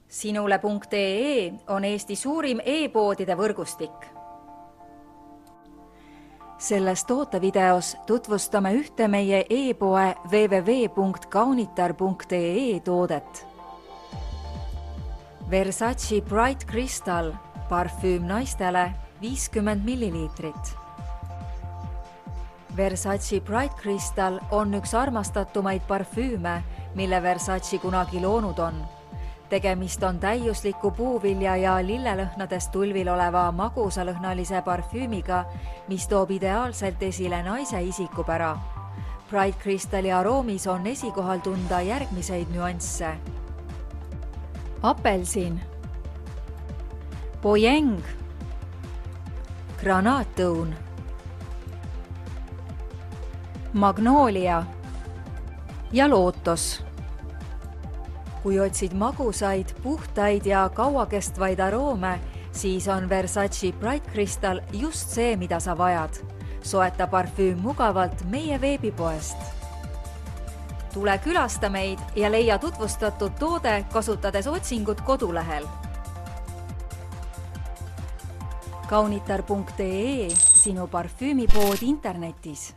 Sinule.ee on Eesti suurim e-poodide võrgustik. Selles tootevideos tutvustame ühte meie e-poe www.kaunitar.ee toodet. Versace Bright Crystal parfüüm naistele 50 milliliitrit. Versace Bright Crystal on üks armastatumaid parfüüme, mille Versace kunagi loonud on. Tegemist on täiusliku puuvilja ja lillelõhnadest tulvil oleva magusalõhnalise parfüümiga, mis toob ideaalselt esile naise isikupära. Bright Crystali aroomis on esikohal tunda järgmiseid nüansse. Apelsin, pojeng, granaatõun, magnoolia ja lootos. Kui otsid magusaid, puhtaid ja kauakestvaid aroome, siis on Versace Bright Crystal just see, mida sa vajad. Soeta parfüüm mugavalt meie veebipoest. Tule külasta meid ja leia tutvustatud toode, kasutades otsingut kodulehel. Kaunitar.ee, sinu parfüümipood internetis.